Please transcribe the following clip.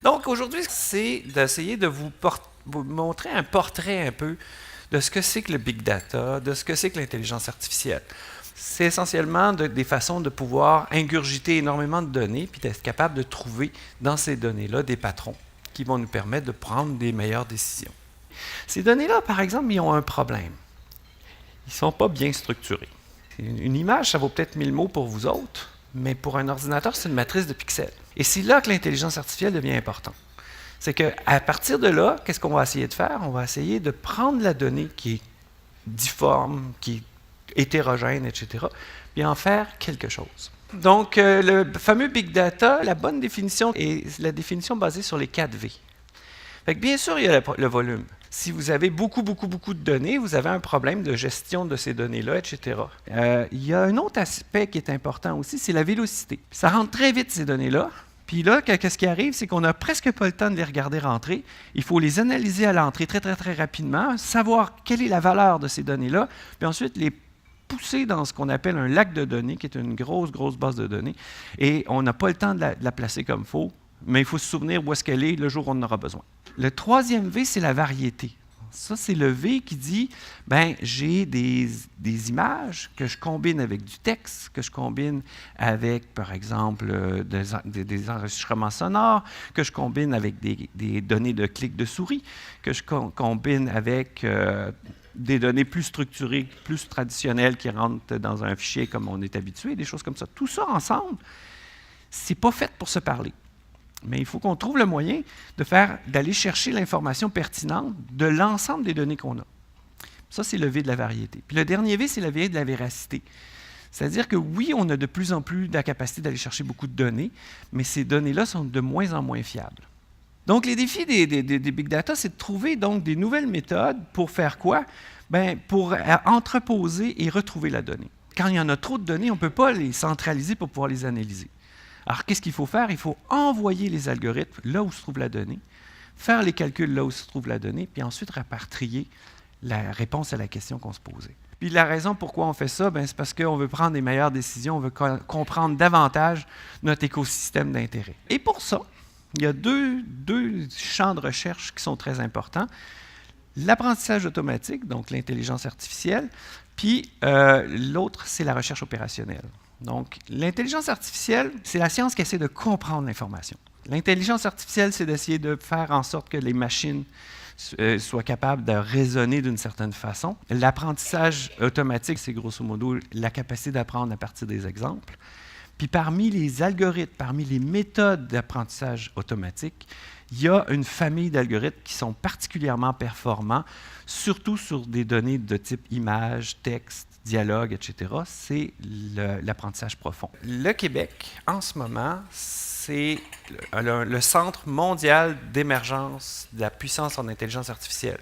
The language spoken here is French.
Donc aujourd'hui, c'est d'essayer de vous montrer un portrait un peu de ce que c'est que le big data, de ce que c'est que l'intelligence artificielle. C'est essentiellement des façons de pouvoir ingurgiter énormément de données puis d'être capable de trouver dans ces données-là des patrons qui vont nous permettre de prendre des meilleures décisions. Ces données-là, par exemple, ils ont un problème. Ils ne sont pas bien structurés. Une image, ça vaut peut-être 1000 mots pour vous autres, mais pour un ordinateur, c'est une matrice de pixels. Et c'est là que l'intelligence artificielle devient importante. C'est qu'à partir de là, qu'est-ce qu'on va essayer de faire? On va essayer de prendre la donnée qui est difforme, qui est hétérogène, etc., puis en faire quelque chose. Donc, le fameux big data, la bonne définition est la définition basée sur les 4 V. Fait que bien sûr, il y a le volume. Si vous avez beaucoup de données, vous avez un problème de gestion de ces données-là, etc. Il y a un autre aspect qui est important aussi, c'est la vélocité. Ça rentre très vite, ces données-là. Puis là, qu'est-ce qui arrive, c'est qu'on n'a presque pas le temps de les regarder rentrer. Il faut les analyser à l'entrée très rapidement, savoir quelle est la valeur de ces données-là, puis ensuite les pousser dans ce qu'on appelle un lac de données, qui est une grosse base de données. Et on n'a pas le temps de la placer comme il faut, mais il faut se souvenir où est-ce qu'elle est le jour où on en aura besoin. Le troisième V, c'est la variété. Ça, c'est le V qui dit, j'ai des images que je combine avec du texte, que je combine avec, par exemple, des enregistrements sonores, que je combine avec des données de clics de souris, que je combine avec des données plus structurées, plus traditionnelles qui rentrent dans un fichier comme on est habitué, des choses comme ça. Tout ça ensemble, c'est pas fait pour se parler. Mais il faut qu'on trouve le moyen d'aller chercher l'information pertinente de l'ensemble des données qu'on a. Ça, c'est le V de la variété. Puis le dernier V, c'est le V de la véracité. C'est-à-dire que oui, on a de plus en plus la capacité d'aller chercher beaucoup de données, mais ces données-là sont de moins en moins fiables. Donc, les défis des big data, c'est de trouver donc des nouvelles méthodes pour faire quoi? Pour entreposer et retrouver la donnée. Quand il y en a trop de données, on ne peut pas les centraliser pour pouvoir les analyser. Alors, qu'est-ce qu'il faut faire? Il faut envoyer les algorithmes là où se trouve la donnée, faire les calculs là où se trouve la donnée, puis ensuite rapatrier la réponse à la question qu'on se posait. Puis la raison pourquoi on fait ça, c'est parce qu'on veut prendre des meilleures décisions, on veut comprendre davantage notre écosystème d'intérêt. Et pour ça, il y a deux champs de recherche qui sont très importants. L'apprentissage automatique, donc l'intelligence artificielle, puis l'autre, c'est la recherche opérationnelle. Donc, l'intelligence artificielle, c'est la science qui essaie de comprendre l'information. L'intelligence artificielle, c'est d'essayer de faire en sorte que les machines soient capables de raisonner d'une certaine façon. L'apprentissage automatique, c'est grosso modo la capacité d'apprendre à partir des exemples. Puis parmi les algorithmes, parmi les méthodes d'apprentissage automatique, il y a une famille d'algorithmes qui sont particulièrement performants, surtout sur des données de type image, texte, dialogue, etc. C'est l'apprentissage profond. Le Québec, en ce moment, c'est le centre mondial d'émergence de la puissance en intelligence artificielle.